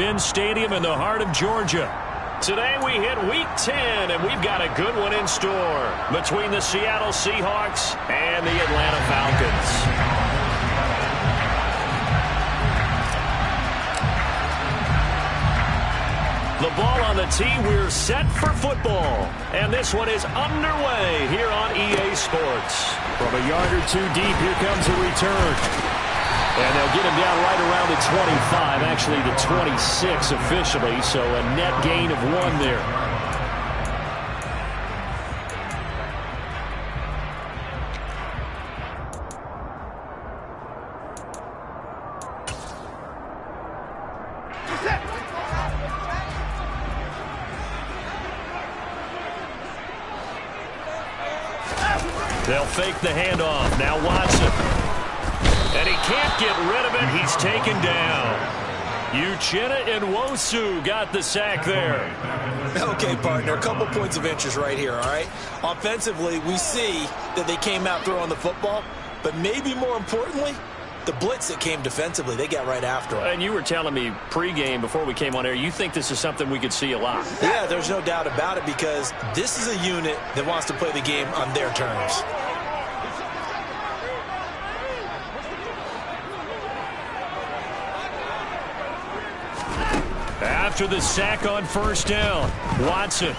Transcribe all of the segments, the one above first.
Penn Stadium in the heart of Georgia. Today we hit Week 10, and we've got a good one in store between the Seattle Seahawks and the Atlanta Falcons. The ball on the tee, we're set for football. And this one is underway here on EA Sports. From a yard or two deep, here comes a return. And they'll get him down right around the 25, actually the 26 officially, so a net gain of 1 there. They'll fake the handoff. Now Watson. And he can't get rid of it. He's taken down. Uchenna Nwosu got the sack there. Okay, partner, a couple points of interest right here, all right? Offensively, we see that they came out throwing the football, but maybe more importantly, the blitz that came defensively, they got right after it. And you were telling me pregame before we came on air, you think this is something we could see a lot. Yeah, there's no doubt about it because this is a unit that wants to play the game on their terms. After the sack on first down, Watson.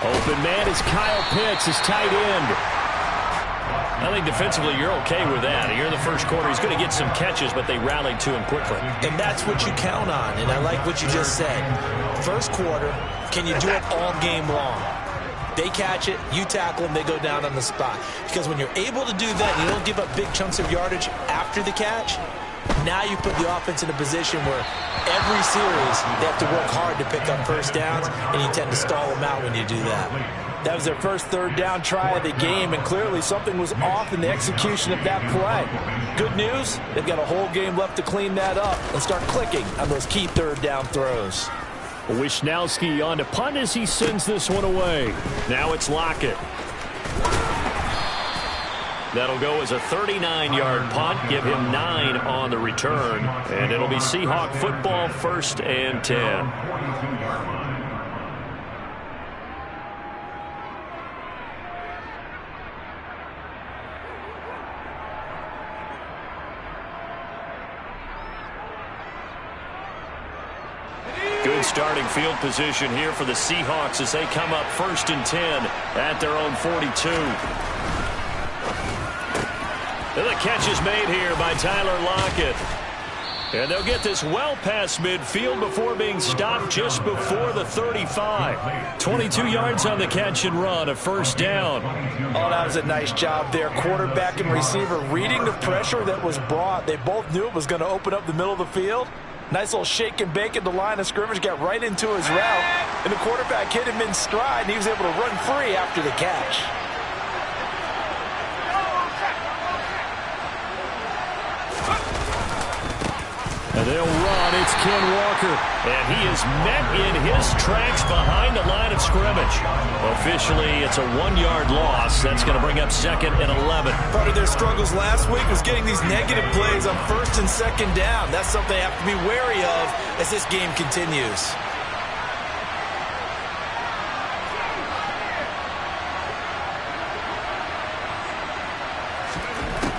Open man is Kyle Pitts, his tight end. I think defensively you're okay with that. Here in the first quarter, he's going to get some catches, but they rallied to him quickly. And that's what you count on, and I like what you just said. First quarter, can you do it all game long? They catch it, you tackle them, they go down on the spot. Because when you're able to do that, you don't give up big chunks of yardage after the catch, now you put the offense in a position where every series they have to work hard to pick up first downs, and you tend to stall them out when you do that. That was their first third down try of the game, and clearly something was off in the execution of that play. Good news, they've got a whole game left to clean that up and start clicking on those key third down throws. Wisnowski on to punt as he sends this one away. Now it's Lockett. That'll go as a 39-yard punt, give him 9 on the return, and it'll be Seahawk football, 1st and 10. Good starting field position here for the Seahawks as they come up 1st and 10 at their own 42. And the catch is made here by Tyler Lockett. And they'll get this well past midfield before being stopped just before the 35. 22 yards on the catch and run, a first down. Oh, that was a nice job there. Quarterback and receiver reading the pressure that was brought. They both knew it was going to open up the middle of the field. Nice little shake and bake at the line of scrimmage, got right into his route. And the quarterback hit him in stride, and he was able to run free after the catch. And they'll run. It's Ken Walker. And he is met in his tracks behind the line of scrimmage. Officially, it's a 1-yard loss. That's going to bring up 2nd and 11. Part of their struggles last week was getting these negative plays on 1st and 2nd down. That's something they have to be wary of as this game continues.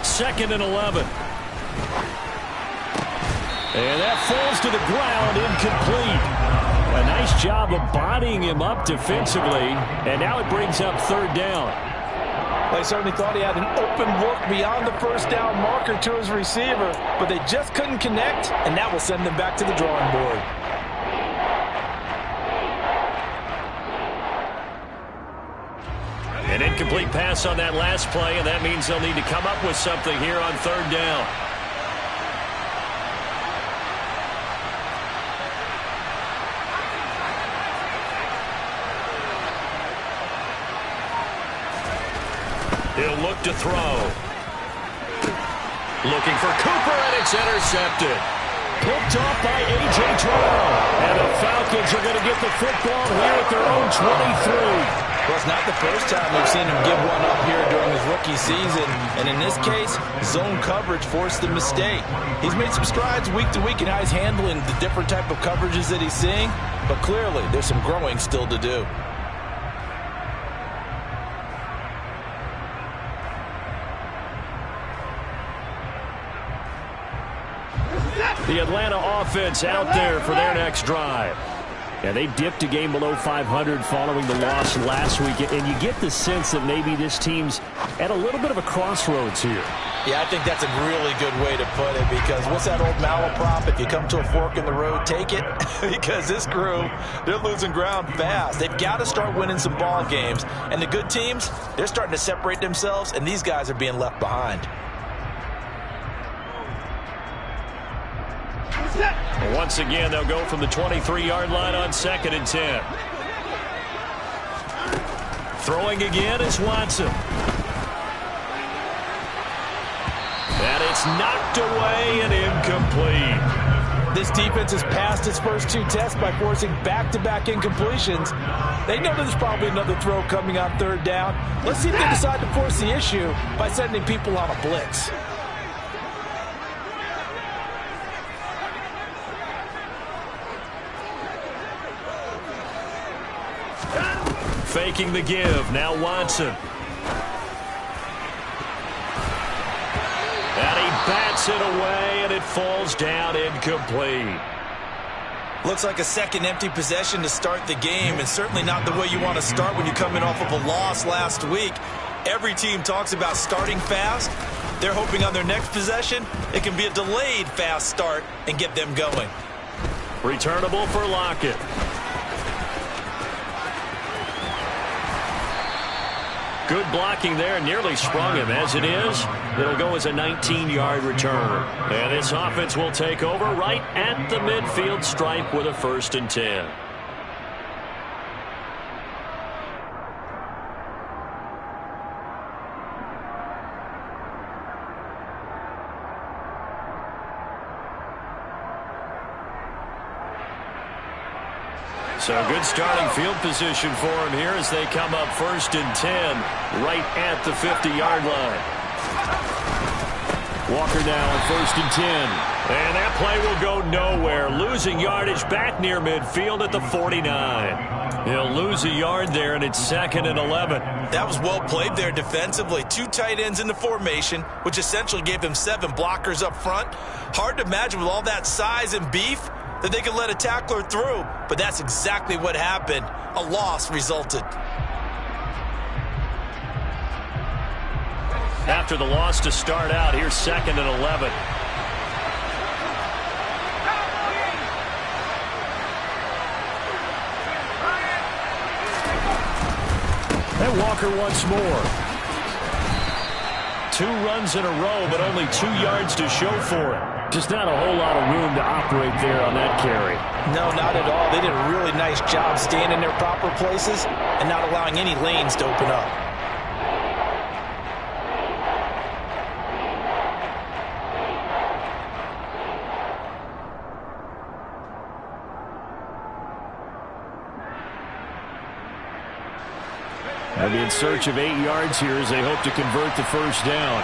Second and 11. And that falls to the ground, incomplete. A nice job of bodying him up defensively, and now it brings up 3rd down. They certainly thought he had an open look beyond the first down marker to his receiver, but they just couldn't connect, and that will send them back to the drawing board. An incomplete pass on that last play, and that means they'll need to come up with something here on 3rd down. He'll look to throw. Looking for Cooper, and it's intercepted. Picked off by A.J. Terrell. And the Falcons are going to get the football here at their own 23. Well, it's not the first time we've seen him give one up here during his rookie season. And in this case, zone coverage forced the mistake. He's made some strides week to week in how he's handling the different type of coverages that he's seeing. But clearly, there's some growing still to do. The Atlanta offense out there for their next drive. Yeah, they dipped a game below 500 following the loss last week, and you get the sense that maybe this team's at a little bit of a crossroads here. Yeah, I think that's a really good way to put it, because what's that old malaprop? If you come to a fork in the road, take it. Because this crew, they're losing ground fast. They've got to start winning some ball games. And the good teams, they're starting to separate themselves, and these guys are being left behind. Once again, they'll go from the 23-yard line on 2nd and 10. Throwing again is Watson. And it's knocked away and incomplete. This defense has passed its first 2 tests by forcing back-to-back incompletions. They know there's probably another throw coming on 3rd down. Let's see if they decide to force the issue by sending people on a blitz. Faking the give. Now Watson. And he bats it away, and it falls down incomplete. Looks like a second empty possession to start the game, and certainly not the way you want to start when you're coming off of a loss last week. Every team talks about starting fast. They're hoping on their next possession it can be a delayed fast start and get them going. Returnable for Lockett. Good blocking there, nearly sprung him. As it is, it'll go as a 19-yard return. And this offense will take over right at the midfield stripe with a 1st and 10. So good starting field position for him here as they come up 1st and 10 right at the 50-yard line. Walker now on 1st and 10. And that play will go nowhere. Losing yardage back near midfield at the 49. He'll lose a yard there, and it's 2nd and 11. That was well played there defensively. 2 tight ends in the formation, which essentially gave them 7 blockers up front. Hard to imagine with all that size and beef that they could let a tackler through, but that's exactly what happened. A loss resulted. After the loss to start out, here's 2nd and 11. And Walker once more. 2 runs in a row, but only 2 yards to show for it. Just not a whole lot of room to operate there on that carry. No, not at all. They did a really nice job staying in their proper places and not allowing any lanes to open up. They'll be in search of 8 yards here as they hope to convert the 1st down.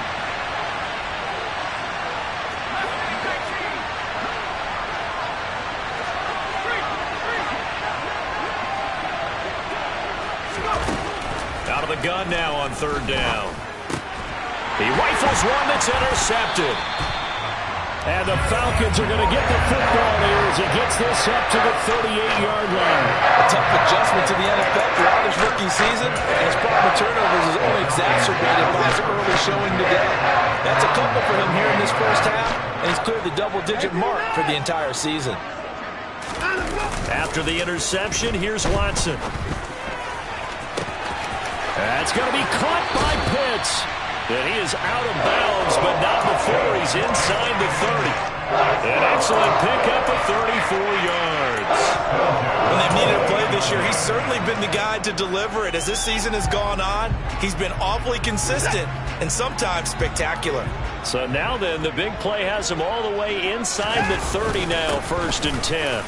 Out of the gun now on 3rd down. He rifles one that's intercepted. And the Falcons are going to get the football here as he gets this up to the 38-yard line. A tough adjustment to the NFL throughout his rookie season, and his problem with turnovers is only exacerbated by his early showing today. That's a couple for him here in this first half, and he's cleared the double-digit mark for the entire season. After the interception, here's Watson. That's going to be caught by Pitts. And he is out of bounds, but not before he's inside the 30. An excellent pickup of 34 yards. When they've needed a play this year, he's certainly been the guy to deliver it. As this season has gone on, he's been awfully consistent and sometimes spectacular. So now then, the big play has him all the way inside the 30 now, 1st and 10.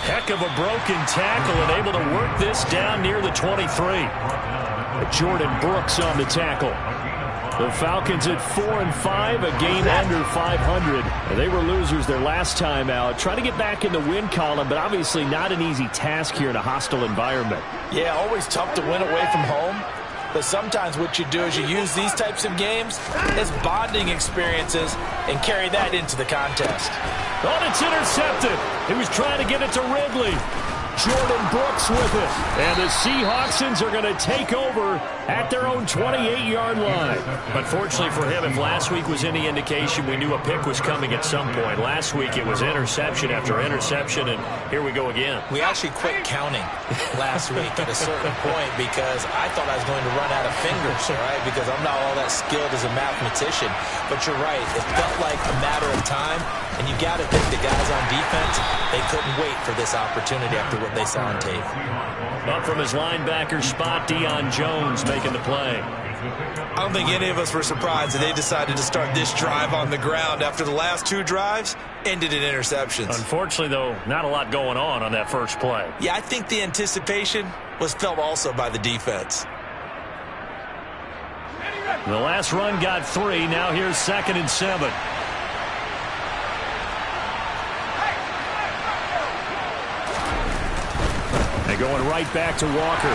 Heck of a broken tackle and able to work this down near the 23. Jordan Brooks on the tackle. The Falcons at 4-5, a game under 500. They were losers their last time out. Trying to get back in the win column, but obviously not an easy task here in a hostile environment. Yeah, always tough to win away from home. But sometimes what you do is you use these types of games as bonding experiences and carry that into the contest. Oh, it's intercepted. He was trying to get it to Ridley. Jordan Brooks with it. And the Seahawksons are going to take over at their own 28-yard line. But fortunately for him, if last week was any indication, we knew a pick was coming at some point. Last week it was interception after interception, and here we go again. We actually quit counting last week at a certain point because I thought I was going to run out of fingers, all right, because I'm not all that skilled as a mathematician. But you're right. It felt like a matter of time, and you got to think the guys on defense, they couldn't wait for this opportunity after what they saw on tape. Up from his linebacker spot, Deion Jones making the play. I don't think any of us were surprised that they decided to start this drive on the ground after the last two drives ended in interceptions. Unfortunately, though, not a lot going on that first play. Yeah, I think the anticipation was felt also by the defense. The last run got 3. Now here's 2nd and 7. They're going right back to Walker.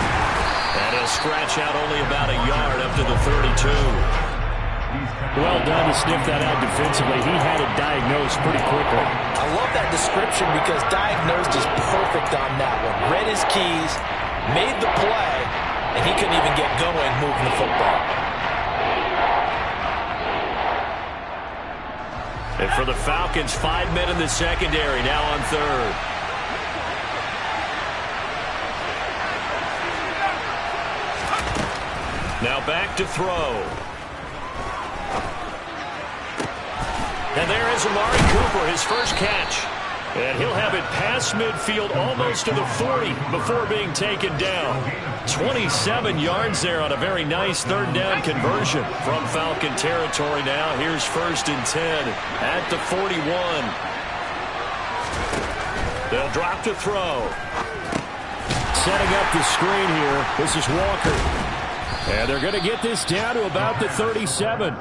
And he'll scratch out only about a yard up to the 32. Well done to sniff that out defensively. He had it diagnosed pretty quickly. I love that description because diagnosed is perfect on that one. Read his keys, made the play, and he couldn't even get going moving the football. And for the Falcons, 5 men in the secondary, now on 3rd. Now back to throw. And there is Amari Cooper, his first catch. And he'll have it past midfield almost to the 40 before being taken down. 27 yards there on a very nice 3rd down conversion from Falcon territory now. Here's 1st and 10 at the 41. They'll drop to throw. Setting up the screen here. This is Walker. And they're going to get this down to about the 37.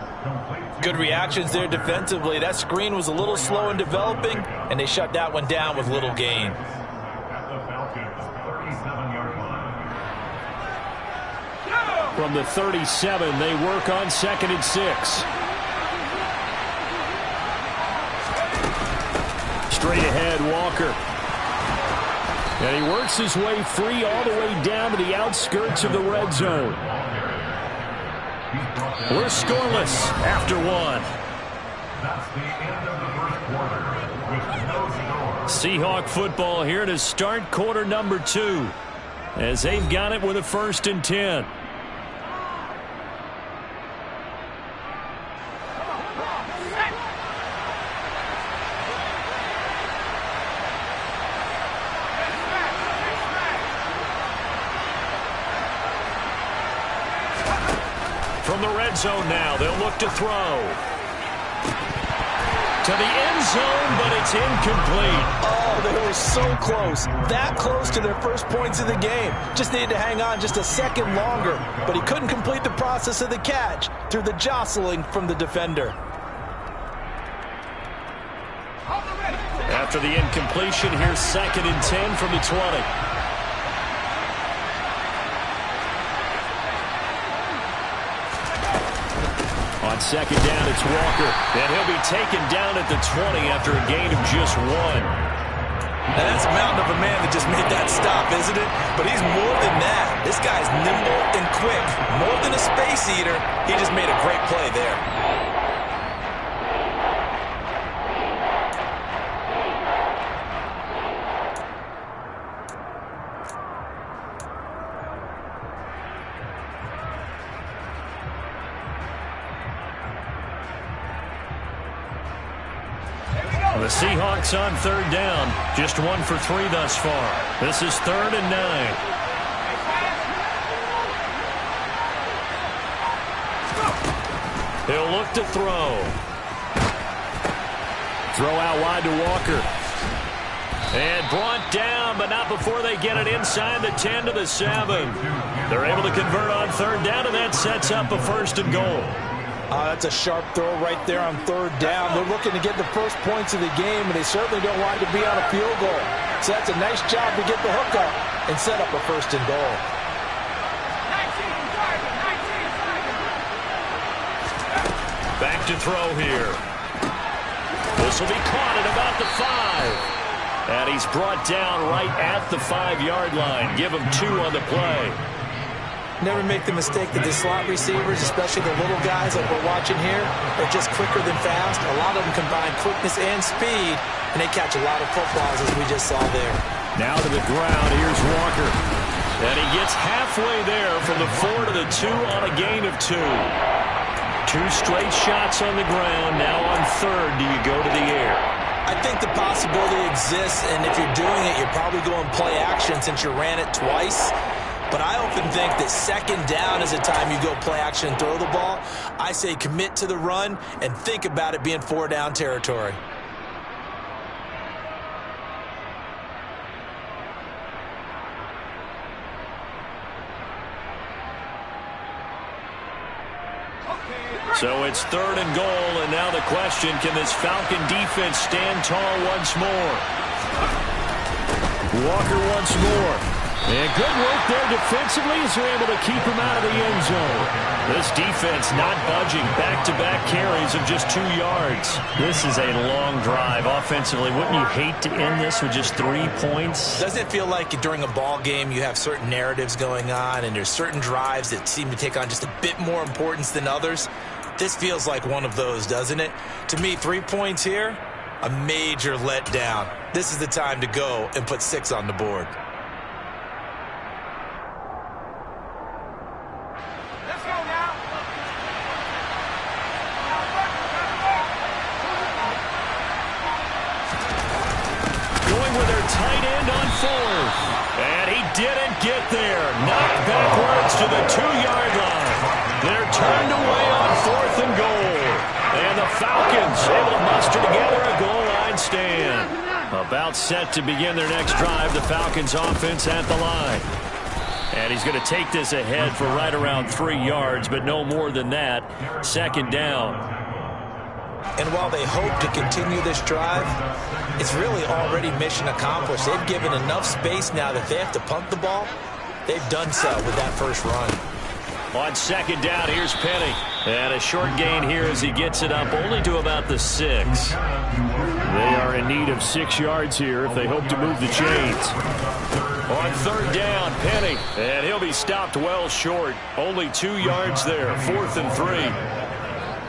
Good reactions there defensively. That screen was a little slow in developing, and they shut that one down with little gain. From the 37, they work on 2nd and 6. Straight ahead, Walker. And he works his way free all the way down to the outskirts of the red zone. We're scoreless after 1. That's the end of the first quarter with no score. Seahawk football here to start quarter number 2 as they've got it with a 1st and 10. From the red zone now, they'll look to throw. To the end zone, but it's incomplete. Oh, they were so close. That close to their first points of the game. Just needed to hang on just a second longer. But he couldn't complete the process of the catch through the jostling from the defender. After the incompletion, here's 2nd and 10 from the 20. On 2nd down, it's Walker. And he'll be taken down at the 20 after a gain of just 1. Now that's a mountain of a man that just made that stop, isn't it? But he's more than that. This guy's nimble and quick. More than a space eater, he just made a great play there. The Seahawks on 3rd down. Just 1 for 3 thus far. This is 3rd and 9. He'll look to throw. Throw out wide to Walker. And brought down, but not before they get it inside the 10 to the 7. They're able to convert on third down, and that sets up a 1st and goal. That's a sharp throw right there on third down. They're looking to get the first points of the game, and they certainly don't want to be on a field goal. So that's a nice job to get the hook up and set up a 1st and goal. Back to throw here. This will be caught at about the 5. And he's brought down right at the 5-yard line. Give him 2 on the play. Never make the mistake that the slot receivers, especially the little guys like we're watching here, are just quicker than fast. A lot of them combine quickness and speed, and they catch a lot of footballs, as we just saw there. Now to the ground. Here's Walker. And he gets halfway there from the 4 to the 2 on a gain of 2. 2 straight shots on the ground. Now on third, do you go to the air? I think the possibility exists, and if you're doing it, you're probably going play action since you ran it twice. But I often think that 2nd down is the time you go play action and throw the ball. I say commit to the run and think about it being 4-down territory. So it's 3rd and goal, and now the question, can this Falcon defense stand tall once more? Walker once more. And good work there defensively as they're able to keep him out of the end zone. This defense not budging. Back-to-back carries of just 2 yards. This is a long drive offensively. Wouldn't you hate to end this with just 3 points? Doesn't it feel like during a ball game you have certain narratives going on and there's certain drives that seem to take on just a bit more importance than others? This feels like one of those, doesn't it? To me, 3 points here, a major letdown. This is the time to go and put 6 on the board. Let's go now. Going with their tight end on 4th. And he didn't get there. Knocked backwards to the 2-yard line. They're turned away on 4th and goal. And the Falcons able to muster together a goal line stand. About set to begin their next drive. The Falcons offense at the line. And he's going to take this ahead for right around 3 yards, but no more than that. 2nd down. And while they hope to continue this drive, it's really already mission accomplished. They've given enough space now that they have to punt the ball. They've done so with that first run. On 2nd down, here's Penny. And a short gain here as he gets it up only to about the 6. They are in need of 6 yards here if they hope to move the chains. On 3rd down, Penny. And he'll be stopped well short. Only 2 yards there. 4th and 3.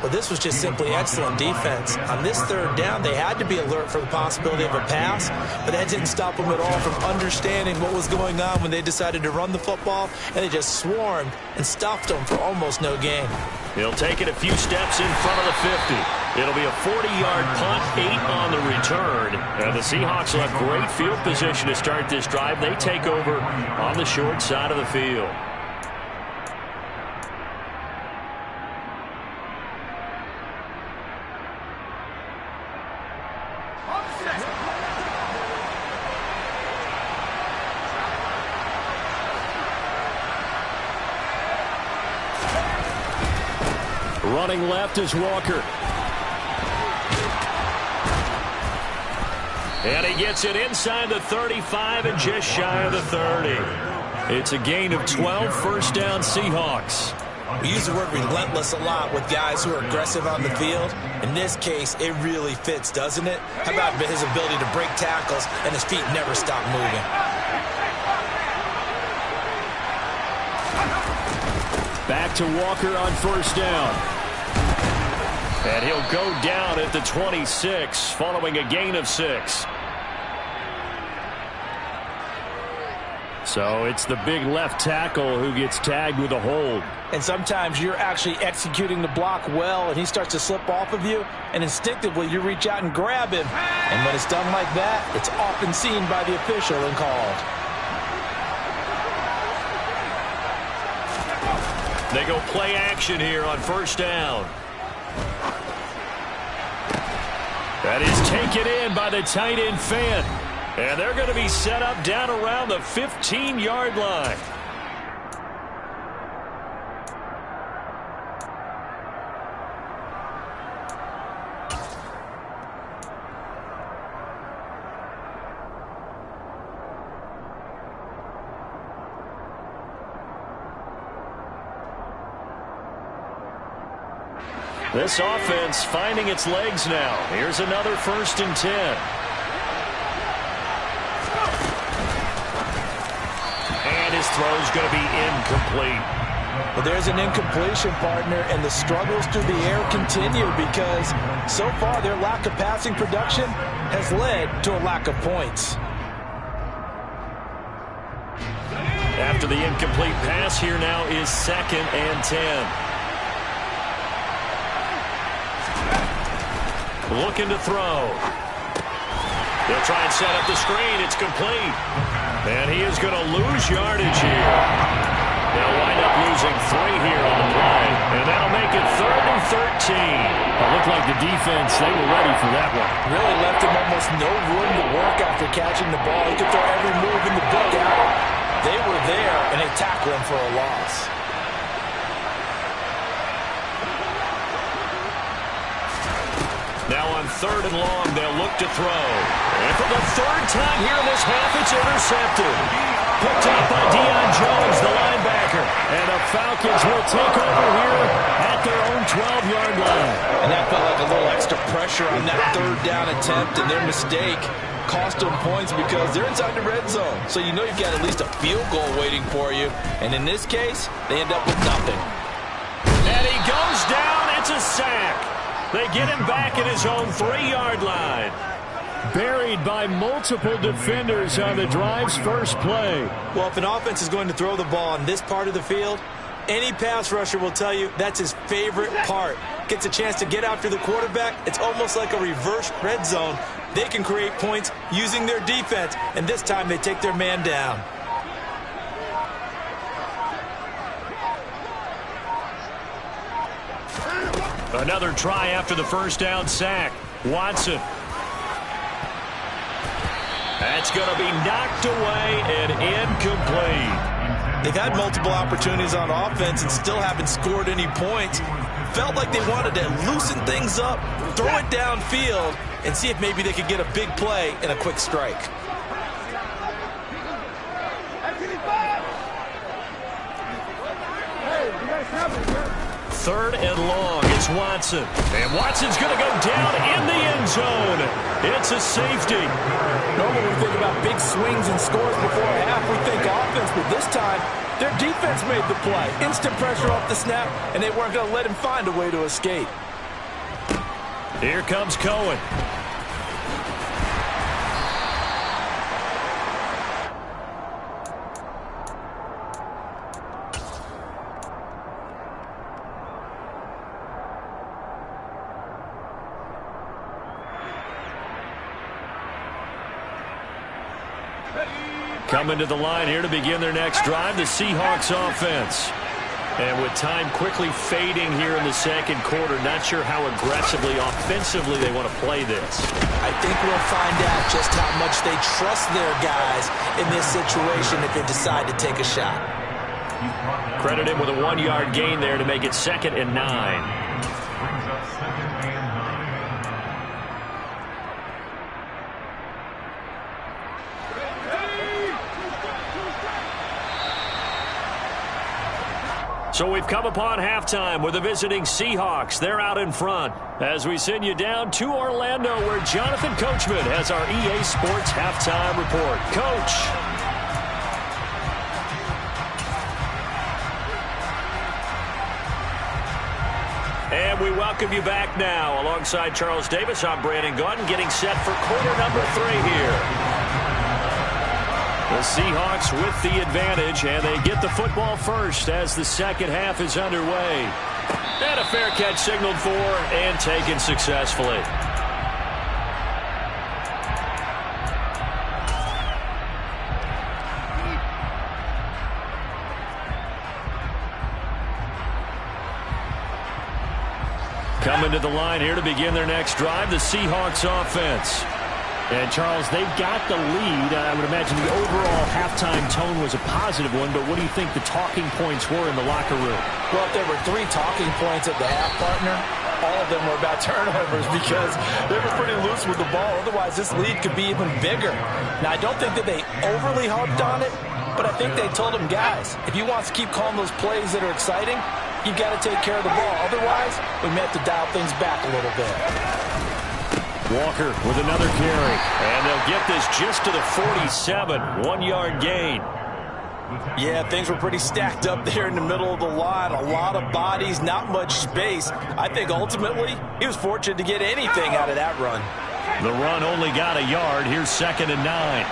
Well, this was just simply excellent defense. On this 3rd down, they had to be alert for the possibility of a pass, but that didn't stop them at all from understanding what was going on when they decided to run the football, and they just swarmed and stuffed them for almost no gain. He'll take it a few steps in front of the 50. It'll be a 40-yard punt, 8 on the return. And the Seahawks will have great field position to start this drive. They take over on the short side of the field. Running left is Walker. And he gets it inside the 35 and just shy of the 30. It's a gain of 12, 1st down Seahawks. We use the word relentless a lot with guys who are aggressive on the field. In this case, it really fits, doesn't it? How about his ability to break tackles and his feet never stop moving? Back to Walker on 1st down. And he'll go down at the 26 following a gain of 6. So it's the big left tackle who gets tagged with a hold. And sometimes you're actually executing the block well, and he starts to slip off of you, and instinctively you reach out and grab him. And when it's done like that, it's often seen by the official and called. They go play action here on 1st down. That is taken in by the tight end Fant. And they're going to be set up down around the 15-yard line. This offense finding its legs now. Here's another 1st and 10. And his throw's going to be incomplete. Well, there's an incompletion, partner, and the struggles through the air continue because so far their lack of passing production has led to a lack of points. After the incomplete pass, here now is 2nd and 10. Looking to throw. They'll try and set up the screen. It's complete. And he is going to lose yardage here. They'll wind up losing 3 here on the play. And that'll make it 3rd and 13. It looked like the defense, they were ready for that one. Really left him almost no room to work after catching the ball. He could throw every move in the book at him. They were there, and they tackled him for a loss. Now on 3rd and long, they'll look to throw. And for the 3rd time here in this half, it's intercepted. Picked up by Deion Jones, the linebacker. And the Falcons will take over here at their own 12-yard line. And that felt like a little extra pressure on that 3rd down attempt, and their mistake cost them points because they're inside the red zone. So you know you've got at least a field goal waiting for you. And in this case, they end up with nothing. And he goes down. It's a sack. They get him back at his own 3-yard line. Buried by multiple defenders on the drive's first play. Well, if an offense is going to throw the ball on this part of the field, any pass rusher will tell you that's his favorite part. Gets a chance to get after the quarterback. It's almost like a reverse red zone. They can create points using their defense, and this time they take their man down. Another try after the 1st down sack. Watson. That's going to be knocked away and incomplete. They've had multiple opportunities on offense and still haven't scored any points. Felt like they wanted to loosen things up, throw it downfield, and see if maybe they could get a big play and a quick strike. Third and long, it's Watson. And Watson's going to go down in the end zone. It's a safety. Normally we think about big swings and scores before a half. We think offense, but this time their defense made the play. Instant pressure off the snap, and they weren't going to let him find a way to escape. Here comes Cohen. Coming to the line here to begin their next drive, the Seahawks offense. And with time quickly fading here in the 2nd quarter, not sure how aggressively, offensively they want to play this. I think we'll find out just how much they trust their guys in this situation if they decide to take a shot. Credit him with a 1-yard gain there to make it 2nd and 9. Brings up 2nd and 9. So we've come upon halftime with the visiting Seahawks. They're out in front as we send you down to Orlando where Jonathan Coachman has our EA Sports halftime report. Coach. And we welcome you back now. Alongside Charles Davis, I'm Brandon Gaudin getting set for quarter number 3 here. The Seahawks with the advantage, and they get the football first as the 2nd half is underway. And a fair catch signaled for and taken successfully. Coming to the line here to begin their next drive, the Seahawks offense. And, Charles, they've got the lead. I would imagine the overall halftime tone was a positive one, but what do you think the talking points were in the locker room? Well, if there were 3 talking points at the half, partner, all of them were about turnovers because they were pretty loose with the ball. Otherwise, this lead could be even bigger. Now, I don't think that they overly harped on it, but I think they told them, guys, if you want to keep calling those plays that are exciting, you've got to take care of the ball. Otherwise, we may have to dial things back a little bit. Walker with another carry. And they'll get this just to the 47. 1-yard gain. Yeah, things were pretty stacked up there in the middle of the line. A lot of bodies, not much space. I think ultimately he was fortunate to get anything out of that run. The run only got a yard. Here's 2nd and 9.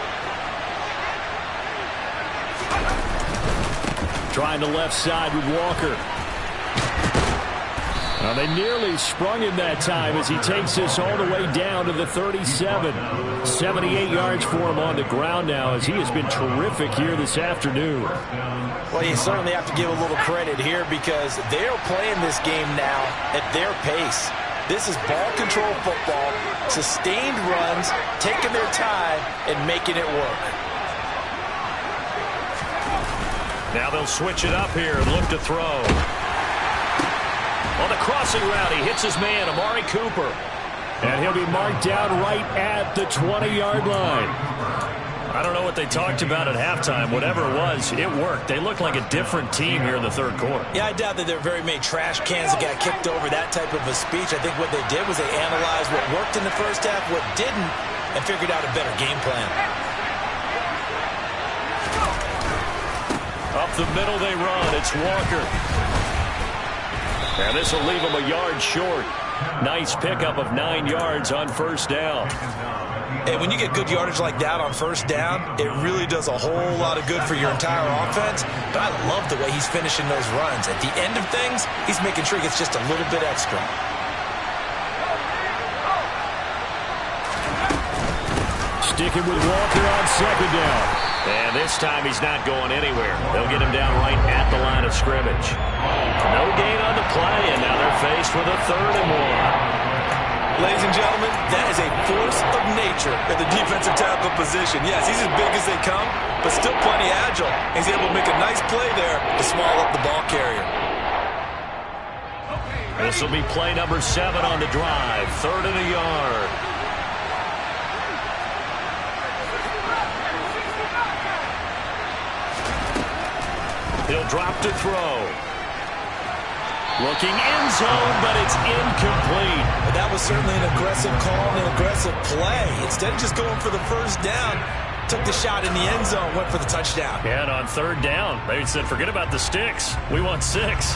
Trying the left side with Walker. Now they nearly sprung him that time as he takes this all the way down to the 37. 78 yards for him on the ground now as he has been terrific here this afternoon. Well, you certainly have to give a little credit here because they're playing this game now at their pace. This is ball control football, sustained runs, taking their time and making it work. Now they'll switch it up here and look to throw. On the crossing route, he hits his man, Amari Cooper. And he'll be marked down right at the 20-yard line. I don't know what they talked about at halftime. Whatever it was, it worked. They look like a different team here in the third quarter. Yeah, I doubt that there are very many trash cans that got kicked over that type of a speech. I think what they did was they analyzed what worked in the first half, what didn't, and figured out a better game plan. Up the middle they run. It's Walker. And this will leave him a yard short. Nice pickup of 9 yards on first down. And when you get good yardage like that on first down, it really does a whole lot of good for your entire offense. But I love the way he's finishing those runs. At the end of things, he's making sure he gets just a little bit extra. Sticking with Walker on 2nd down. And this time he's not going anywhere. They'll get him down right at the line of scrimmage. No gain on the play, and now they're faced with a 3rd and 1. Ladies and gentlemen, that is a force of nature at the defensive tackle position. Yes, he's as big as they come, but still plenty agile. He's able to make a nice play there to small up the ball carrier. This will be play number 7 on the drive. 3rd and a yard. He'll drop to throw. Looking end zone, but it's incomplete. But that was certainly an aggressive call and an aggressive play. Instead of just going for the first down, took the shot in the end zone, went for the touchdown. And on 3rd down, they said, forget about the sticks. We want 6.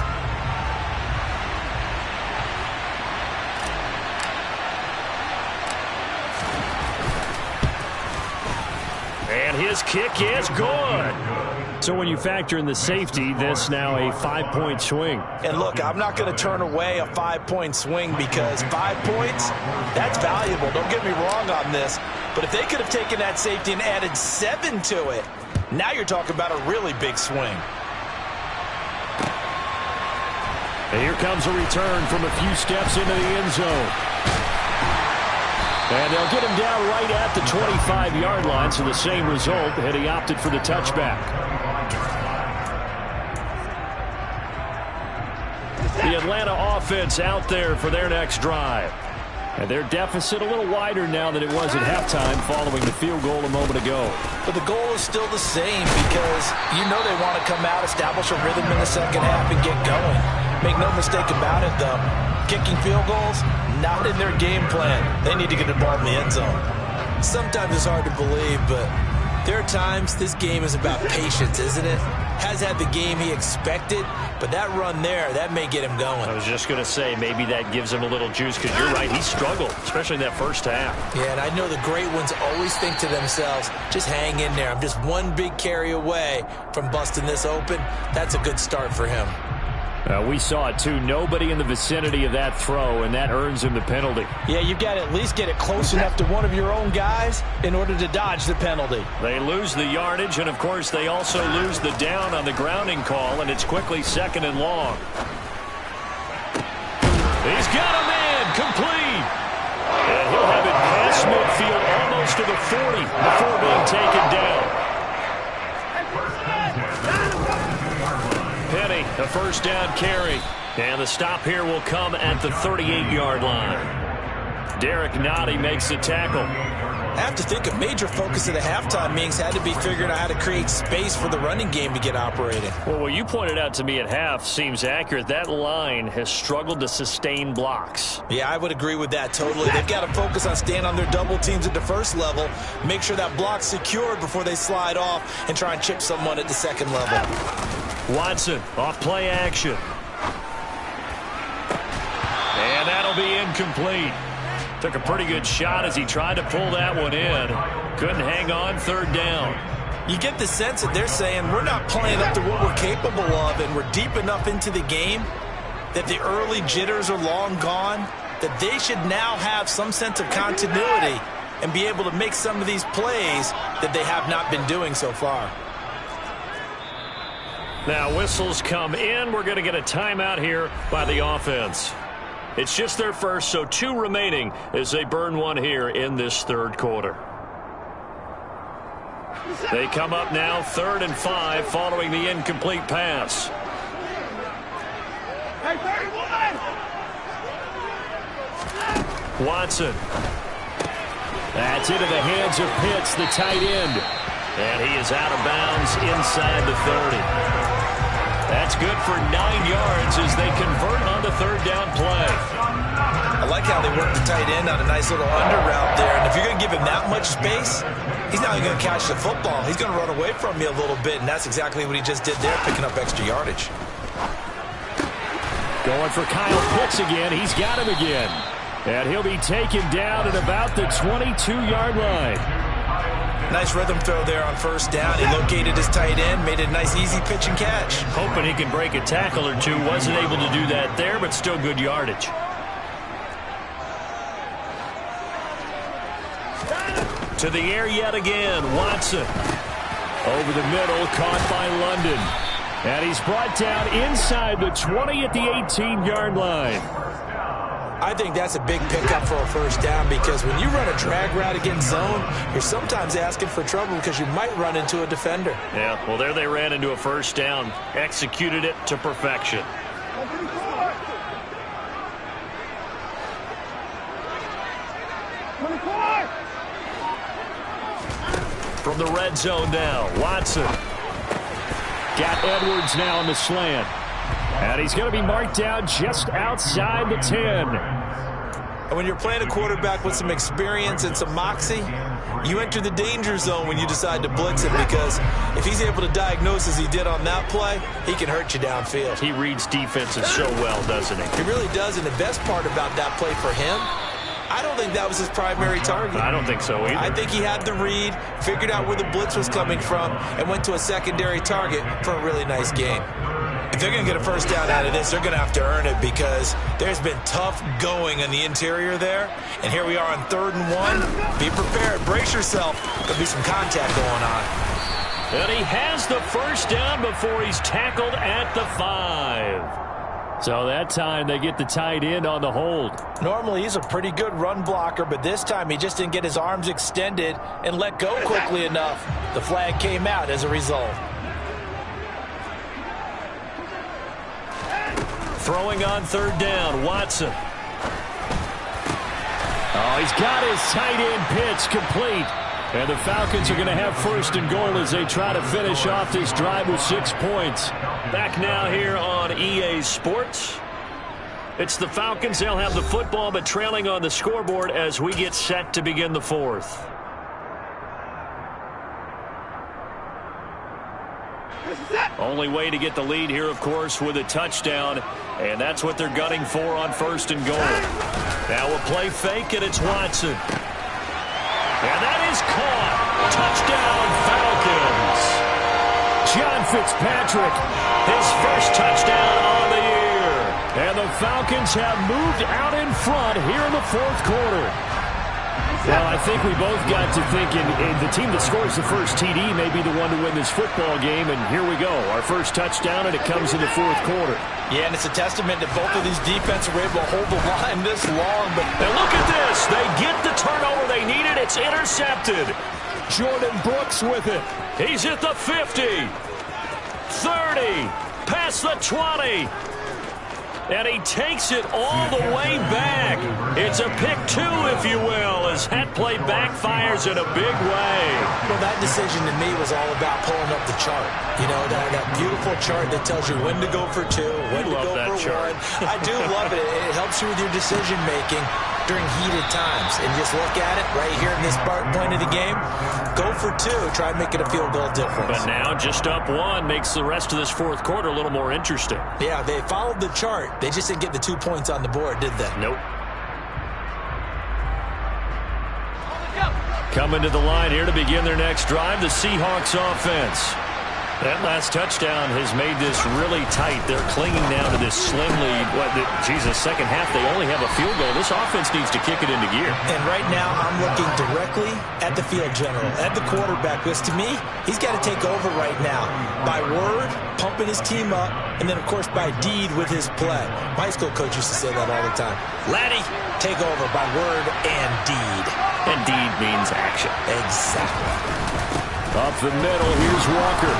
And his kick is good. So when you factor in the safety, this now a 5-point swing. And look, I'm not going to turn away a 5-point swing because 5 points, that's valuable. Don't get me wrong on this. But if they could have taken that safety and added 7 to it, now you're talking about a really big swing. And here comes a return from a few steps into the end zone. And they'll get him down right at the 25-yard line, so the same result, and he opted for the touchback. The Atlanta offense out there for their next drive. And their deficit a little wider now than it was at halftime following the field goal a moment ago. But the goal is still the same because you know they want to come out, establish a rhythm in the second half, and get going. Make no mistake about it, though. Kicking field goals, not in their game plan. They need to get the ball in the end zone. Sometimes it's hard to believe, but there are times this game is about patience, isn't it? Has had the game he expected, but that run there, that may get him going. I was just going to say, maybe that gives him a little juice, because you're right, he struggled, especially in that first half. Yeah, and I know the great ones always think to themselves, just hang in there. I'm just one big carry away from busting this open. That's a good start for him. We saw it, too. Nobody in the vicinity of that throw, and that earns him the penalty. Yeah, you've got to at least get it close enough to one of your own guys in order to dodge the penalty. They lose the yardage, and, of course, they also lose the down on the grounding call, and it's quickly 2nd and long. He's got a man complete. And he'll have it past midfield, almost to the 40 before being taken down. Penny, a first down carry. And the stop here will come at the 38-yard line. Derek Nottie makes the tackle. I have to think a major focus of the halftime meetings had to be figuring out how to create space for the running game to get operating. Well, what you pointed out to me at half seems accurate. That line has struggled to sustain blocks. Yeah, I would agree with that totally. They've got to focus on staying on their double teams at the first level, make sure that block's secured before they slide off and try and chip someone at the second level. Watson off play action. And that'll be incomplete. Took a pretty good shot as he tried to pull that one in. Couldn't hang on, third down. You get the sense that they're saying we're not playing up to what we're capable of, and we're deep enough into the game that the early jitters are long gone, that they should now have some sense of continuity and be able to make some of these plays that they have not been doing so far. Now whistles come in. We're going to get a timeout here by the offense. It's just their first, so 2 remaining as they burn one here in this third quarter. They come up now 3rd and 5 following the incomplete pass. Watson. That's into the hands of Pitts, the tight end. And he is out of bounds inside the 30. That's good for 9 yards as they convert on the third down play. I like how they work the tight end on a nice little under route there. And if you're going to give him that much space, he's not even going to catch the football. He's going to run away from you a little bit, and that's exactly what he just did there, picking up extra yardage. Going for Kyle Pitts again. He's got him again. And he'll be taken down at about the 22-yard line. Nice rhythm throw there on first down. He located his tight end, made it a nice easy pitch and catch. Hoping he can break a tackle or two. Wasn't able to do that there, but still good yardage. To the air yet again. Watson. Over the middle, caught by London. And he's brought down inside the 20 at the 18-yard line. I think that's a big pickup for a first down because when you run a drag route against zone, you're sometimes asking for trouble because you might run into a defender. Yeah, well, there they ran into a first down. Executed it to perfection. From the red zone now, Watson. Got Edwards now on the slant. And he's going to be marked down just outside the 10. And when you're playing a quarterback with some experience and some moxie, you enter the danger zone when you decide to blitz him because if he's able to diagnose as he did on that play, he can hurt you downfield. He reads defenses so well, doesn't he? He really does, and the best part about that play for him, I don't think that was his primary target. I don't think so either. I think he had the read, figured out where the blitz was coming from, and went to a secondary target for a really nice game. If they're going to get a first down out of this, they're going to have to earn it because there's been tough going on the interior there. And here we are on 3rd and 1. Be prepared. Brace yourself. There'll be some contact going on. And he has the first down before he's tackled at the 5. So that time they get the tight end on the hold. Normally he's a pretty good run blocker, but this time he just didn't get his arms extended and let go quickly enough. The flag came out as a result. Throwing on 3rd down, Watson. Oh, he's got his tight end pitch complete. And the Falcons are going to have 1st and goal as they try to finish off this drive with 6 points. Back now here on EA Sports. It's the Falcons. They'll have the football, but trailing on the scoreboard as we get set to begin the 4th. Only way to get the lead here, of course, with a touchdown, and that's what they're gunning for on 1st and goal. Now a play fake, and it's Watson. And that is caught. Touchdown, Falcons. John Fitzpatrick, his first touchdown on the year. And the Falcons have moved out in front here in the 4th quarter. Well, I think we both got to thinking the team that scores the first TD may be the one to win this football game, and here we go. Our first touchdown, and it comes in the fourth quarter. Yeah, and it's a testament that both of these defenses were able to hold the line this long. And look at this. They get the turnover they needed. It's intercepted. Jordan Brooks with it. He's at the 50. 30. Past the 20. And he takes it all the way back. It's a pick two, if you will, as that play backfires in a big way. Well, that decision to me was all about pulling up the chart. You know, that beautiful chart that tells you when to go for two, when to go for one. I do love it. It helps you with your decision-making during heated times. And just look at it right here in this point of the game. Go for two. Try and make it a field goal difference. But now just up one makes the rest of this fourth quarter a little more interesting. Yeah, they followed the chart. They just didn't get the 2 points on the board, did they? Nope. Coming to the line here to begin their next drive, the Seahawks offense. That last touchdown has made this really tight. They're clinging now to this slim lead. Second half, they only have a field goal. This offense needs to kick it into gear. And right now, I'm looking directly at the field general, at the quarterback, because to me, he's got to take over right now. By word, pumping his team up, and then, of course, by deed with his play. My school coach used to say that all the time. Laddie, take over by word and deed. And deed means action. Exactly. Up the middle, here's Walker.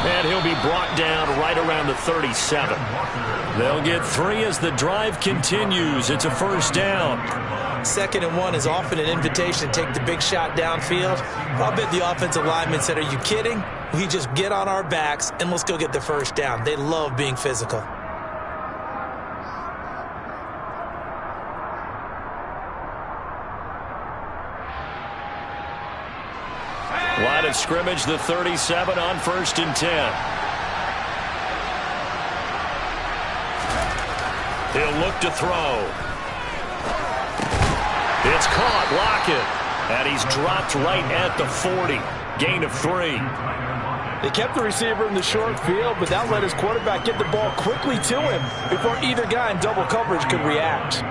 And he'll be brought down right around the 37. They'll get 3 as the drive continues. It's a first down. 2nd and 1 is often an invitation to take the big shot downfield. I'll bet the offensive lineman said, are you kidding? We just get on our backs and let's go get the first down. They love being physical. Line of scrimmage, the 37 on 1st and 10. He'll look to throw. It's caught, Lockett. And he's dropped right at the 40. Gain of 3. They kept the receiver in the short field, but that let his quarterback get the ball quickly to him before either guy in double coverage could react.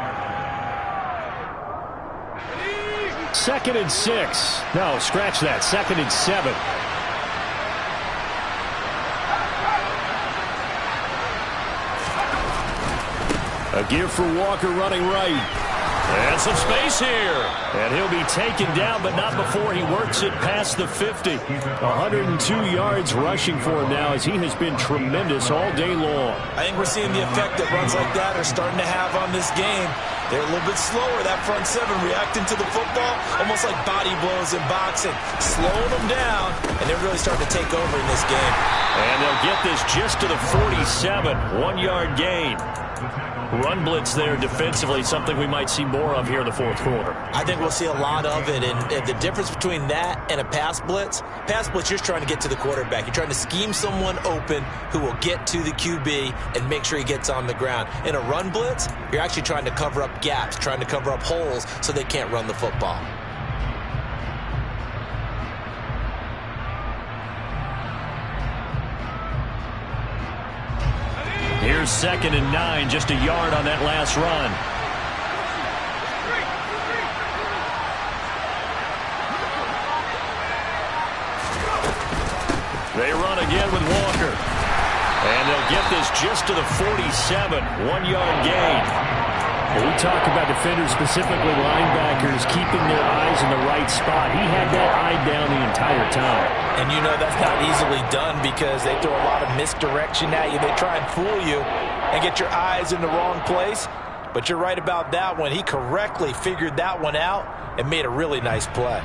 2nd and 6. No, scratch that. 2nd and 7. A give for Walker running right. And some space here. And he'll be taken down, but not before he works it past the 50. 102 yards rushing for him now as he has been tremendous all day long. I think we're seeing the effect that runs like that are starting to have on this game. They're a little bit slower, that front 7, reacting to the football, almost like body blows in boxing, slowing them down, and they're really starting to take over in this game. And they'll get this just to the 47, 1-yard gain. Run blitz there defensively, something we might see more of here in the fourth quarter. I think we'll see a lot of it, and the difference between that and a pass blitz, you're just trying to get to the quarterback. You're trying to scheme someone open who will get to the QB and make sure he gets on the ground. In a run blitz, you're actually trying to cover up gaps, trying to cover up holes so they can't run the football. Here's 2nd and 9, just a yard on that last run. They run again with Walker. And they'll get this just to the 47, 1-yard gain. When we talk about defenders, specifically linebackers, keeping their eyes in the right spot. He had that eye down the entire time. And you know that's not easily done because they throw a lot of misdirection at you. They try and fool you and get your eyes in the wrong place. But you're right about that one. He correctly figured that one out and made a really nice play.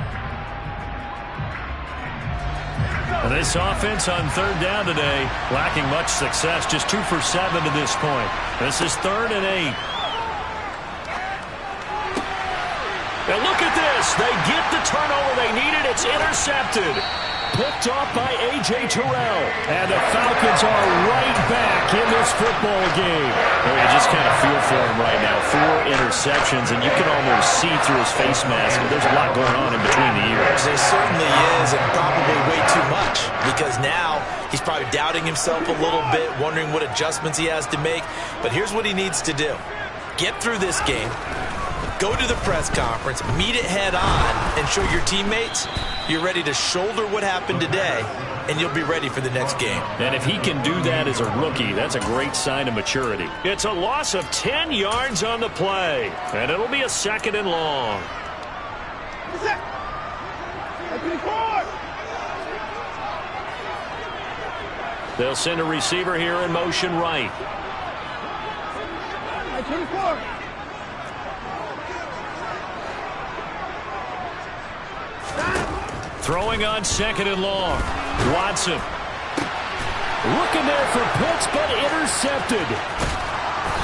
And this offense on 3rd down today, lacking much success. Just 2 for 7 to this point. This is 3rd and 8. And look at this. They get the turnover they needed. It's intercepted. Picked off by A.J. Terrell. And the Falcons are right back in this football game. Well, you just kind of feel for him right now. 4 interceptions, and you can almost see through his face mask. There's a lot going on in between the ears. There certainly is, and probably way too much. Because now he's probably doubting himself a little bit, wondering what adjustments he has to make. But here's what he needs to do. Get through this game. Go to the press conference, meet it head on, and show your teammates you're ready to shoulder what happened today, and you'll be ready for the next game. And if he can do that as a rookie, that's a great sign of maturity. It's a loss of 10 yards on the play, and it'll be a 2nd and long. They'll send a receiver here in motion right. Throwing on 2nd and long. Watson. Looking there for Pitts, but intercepted.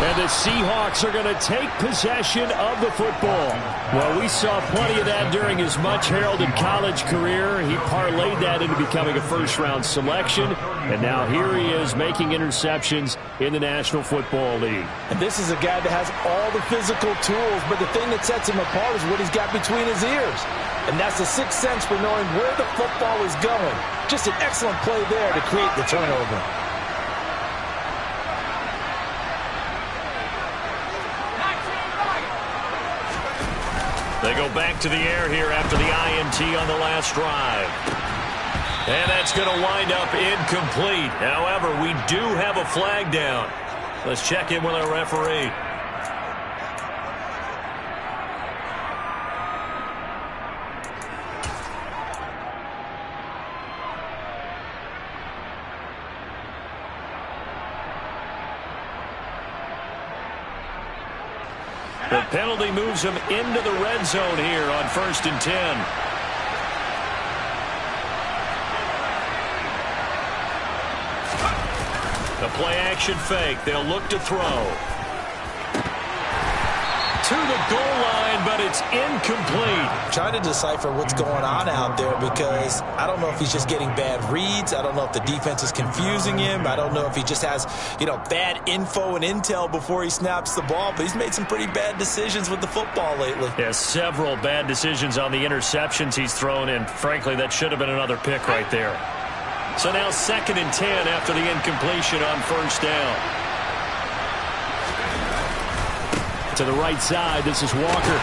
And the Seahawks are going to take possession of the football. Well, we saw plenty of that during his much-heralded college career. He parlayed that into becoming a first-round selection. And now here he is making interceptions in the National Football League. And this is a guy that has all the physical tools, but the thing that sets him apart is what he's got between his ears. And that's the sixth sense for knowing where the football is going. Just an excellent play there to create the turnover. They go back to the air here after the INT on the last drive. And that's going to wind up incomplete. However, we do have a flag down. Let's check in with our referee. The penalty moves him into the red zone here on 1st and 10. The play-action fake. They'll look to throw. To the goal line, but it's incomplete. Trying to decipher what's going on out there because I don't know if he's just getting bad reads. I don't know if the defense is confusing him. I don't know if he just has, bad info and intel before he snaps the ball. But he's made some pretty bad decisions with the football lately. Yeah, several bad decisions on the interceptions he's thrown, and frankly, that should have been another pick right there. So now 2nd and 10 after the incompletion on 1st down. To the right side, this is Walker.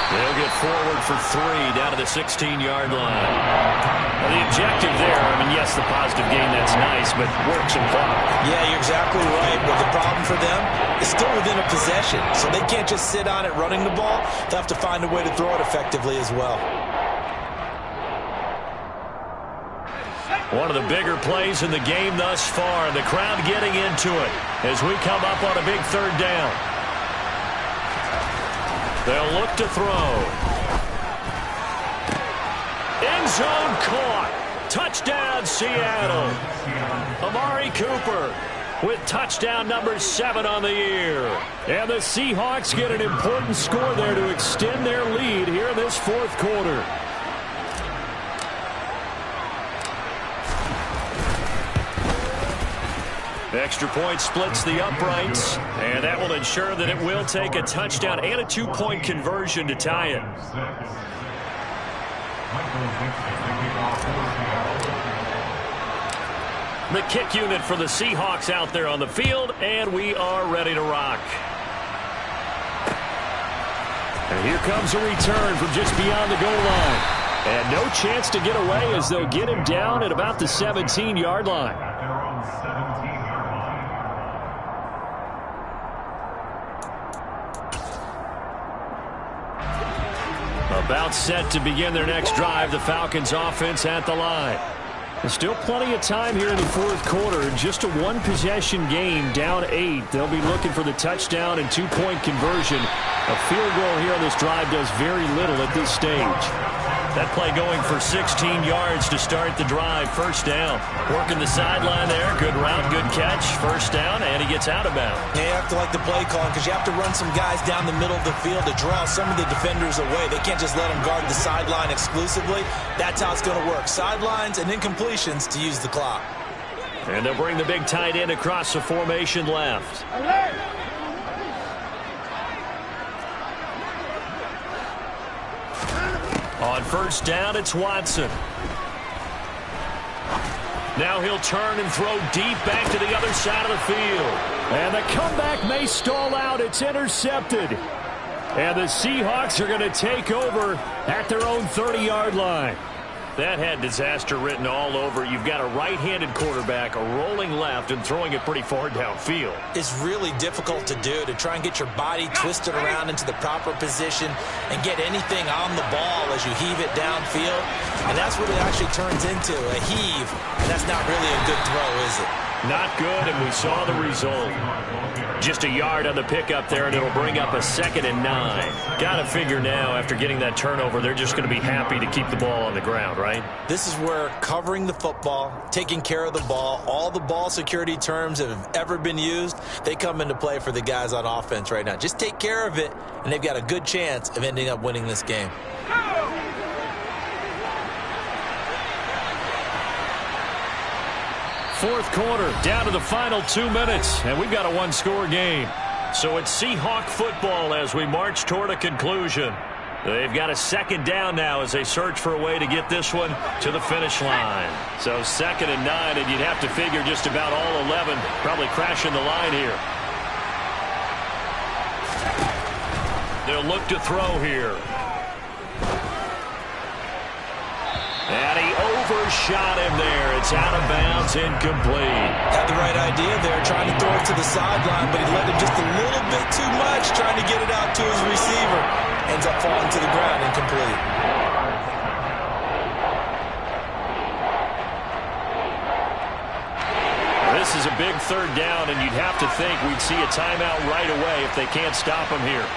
They'll get forward for 3 down to the 16-yard line. Well, the objective there, yes, the positive gain, that's nice, but works and clock. Yeah, you're exactly right. But the problem for them is still within a possession. So they can't just sit on it running the ball. They'll have to find a way to throw it effectively as well. One of the bigger plays in the game thus far. The crowd getting into it as we come up on a big 3rd down. They'll look to throw. End zone caught. Touchdown, Seattle. Amari Cooper with touchdown number 7 on the year. And the Seahawks get an important score there to extend their lead here in this 4th quarter. Extra point splits the uprights, and that will ensure that it will take a touchdown and a 2-point conversion to tie it. The kick unit for the Seahawks out there on the field, and we are ready to rock. And here comes a return from just beyond the goal line. And no chance to get away as they'll get him down at about the 17-yard line. About set to begin their next drive, the Falcons offense at the line. There's still plenty of time here in the 4th quarter. Just a 1-possession game, down 8. They'll be looking for the touchdown and 2-point conversion. A field goal here on this drive does very little at this stage. That play going for 16 yards to start the drive. 1st down. Working the sideline there. Good route, good catch. 1st down, and he gets out of bounds. Yeah, you have to like the play calling because you have to run some guys down the middle of the field to draw some of the defenders away. They can't just let them guard the sideline exclusively. That's how it's going to work. Sidelines and incompletions to use the clock. And they'll bring the big tight end across the formation left. On 1st down, it's Watson. Now he'll turn and throw deep back to the other side of the field. And the comeback may stall out. It's intercepted. And the Seahawks are going to take over at their own 30-yard line. That had disaster written all over. You've got a right-handed quarterback, a rolling left, and throwing it pretty far downfield. It's really difficult to do, to try and get your body twisted around into the proper position and get anything on the ball as you heave it downfield. And that's what it actually turns into, a heave. And that's not really a good throw, is it? Not good, and we saw the result. Just a yard on the pickup there, and it'll bring up a 2nd and 9. Got to figure now, after getting that turnover, they're just going to be happy to keep the ball on the ground, right? This is where covering the football, taking care of the ball, all the ball security terms that have ever been used, they come into play for the guys on offense right now. Just take care of it, and they've got a good chance of ending up winning this game. Fourth quarter, down to the final 2 minutes, and we've got a one-score game. So it's Seahawk football as we march toward a conclusion. They've got a 2nd down now as they search for a way to get this one to the finish line. So 2nd and 9, and you'd have to figure just about all 11 probably crashing the line here. They'll look to throw here. And he overshot him there. It's out of bounds, incomplete. Had the right idea there, trying to throw it to the sideline, but he let him just a little bit too much, trying to get it out to his receiver. Ends up falling to the ground, incomplete. This is a big 3rd down, and you'd have to think we'd see a timeout right away if they can't stop him here.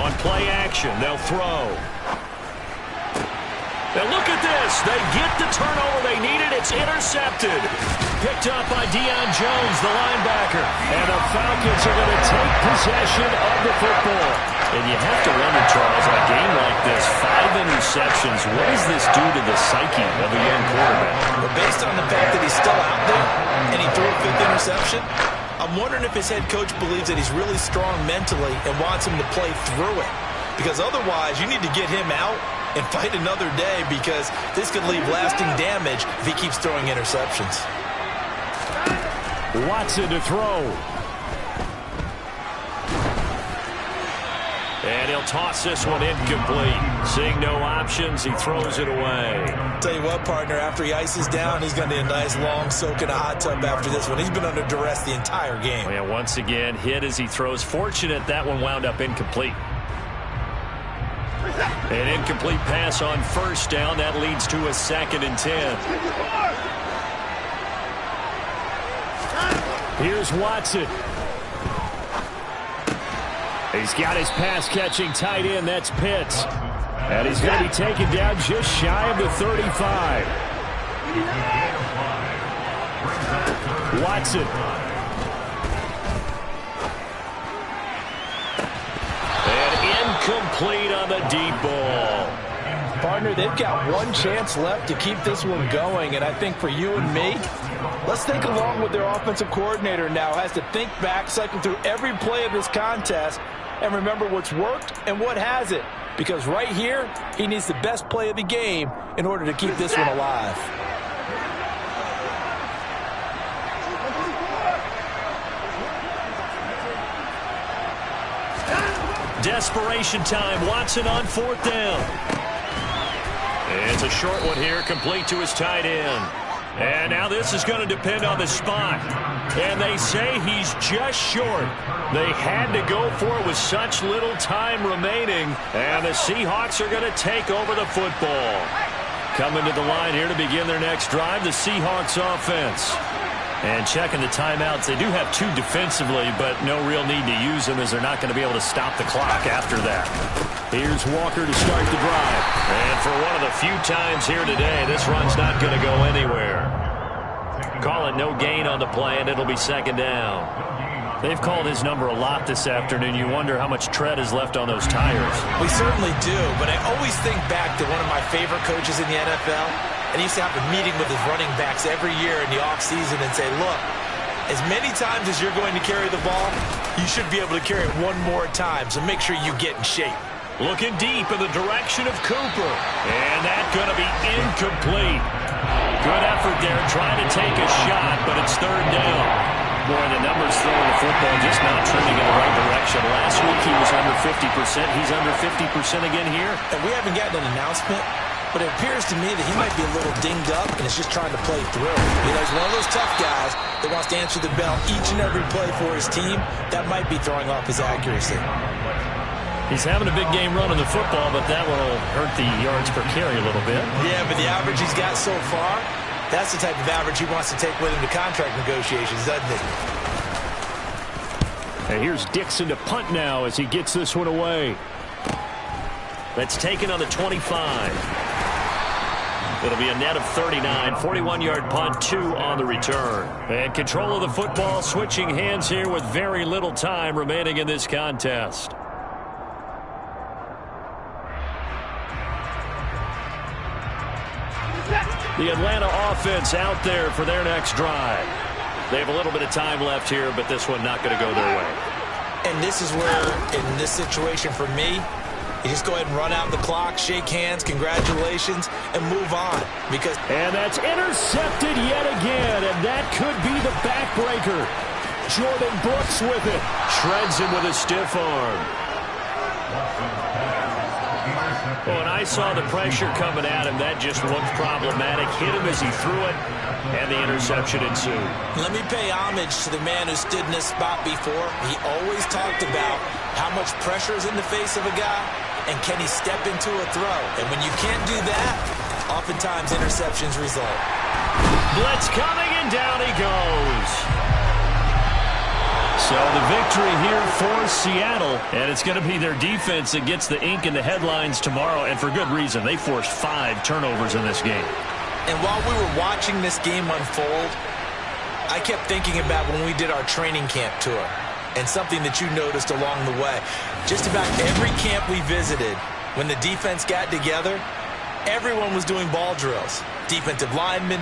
On play action, they'll throw. And look at this. They get the turnover they needed. It's intercepted. Picked up by Deion Jones, the linebacker. And the Falcons are going to take possession of the football. And you have to wonder, Charles, in a game like this, 5 interceptions, what does this do to the psyche of a young quarterback? But based on the fact that he's still out there and he threw a 5th interception, I'm wondering if his head coach believes that he's really strong mentally and wants him to play through it. Because otherwise, you need to get him out and fight another day, because this could leave lasting damage if he keeps throwing interceptions. Watson to throw. And he'll toss this one incomplete. Seeing no options, he throws it away. Tell you what, partner, after he ices down, he's going to need a nice long soak in a hot tub after this one. He's been under duress the entire game. Oh, yeah, once again, hit as he throws. Fortunate that one wound up incomplete. An incomplete pass on 1st down. That leads to a 2nd and 10. Here's Watson. He's got his pass-catching tight end. That's Pitts. And he's going to be taken down just shy of the 35. Watson. Complete on the deep ball. Partner, they've got one chance left to keep this one going, and I think for you and me, let's think along with their offensive coordinator now. Has to think back, cycle through every play of this contest, and remember what's worked and what hasn't. Because right here, he needs the best play of the game in order to keep this one alive. Desperation time. Watson on 4th down. It's a short one here, complete to his tight end. And now this is going to depend on the spot. And they say he's just short. They had to go for it with such little time remaining. And the Seahawks are going to take over the football. Coming to the line here to begin their next drive, the Seahawks offense. And checking the timeouts, they do have 2 defensively, but no real need to use them as they're not going to be able to stop the clock after that. Here's Walker to start the drive. And for one of the few times here today, this run's not going to go anywhere. Call it no gain on the play, and it'll be 2nd down. They've called his number a lot this afternoon. You wonder how much tread is left on those tires. We certainly do, but I always think back to one of my favorite coaches in the NFL. And he used to have a meeting with his running backs every year in the offseason and say, look, as many times as you're going to carry the ball, you should be able to carry it one more time, so make sure you get in shape. Looking deep in the direction of Cooper. And that's going to be incomplete. Good effort there trying to take a shot, but it's 3rd down. Boy, the numbers throwing the football just not trending in the right direction. Last week he was under 50%. He's under 50% again here. And we haven't gotten an announcement, but it appears to me that he might be a little dinged up and is just trying to play through. You know, he's one of those tough guys that wants to answer the bell each and every play for his team. That might be throwing off his accuracy. He's having a big game running the football, but that will hurt the yards per carry a little bit. Yeah, but the average he's got so far, that's the type of average he wants to take with him to contract negotiations, doesn't it? And here's Dixon to punt now as he gets this one away. That's taken on the 25. It'll be a net of 39, 41-yard punt, 2 on the return. And control of the football, switching hands here with very little time remaining in this contest. The Atlanta offense out there for their next drive. They have a little bit of time left here, but this one not going to go their way. And this is where, in this situation for me, you just go ahead and run out the clock, shake hands, congratulations, and move on. And that's intercepted yet again, and that could be the backbreaker. Jordan Brooks with it. Shreds him with a stiff arm. Oh, and I saw the pressure coming at him. That just looked problematic. Hit him as he threw it, and the interception ensued. Let me pay homage to the man who stood in this spot before. He always talked about how much pressure is in the face of a guy, and can he step into a throw. And when you can't do that, oftentimes interceptions result. Blitz coming, and down he goes. So the victory here for Seattle, and it's going to be their defense that gets the ink in the headlines tomorrow, and for good reason. They forced 5 turnovers in this game. And while we were watching this game unfold, I kept thinking about when we did our training camp tour, and something that you noticed along the way. Just about every camp we visited, when the defense got together, everyone was doing ball drills. Defensive linemen,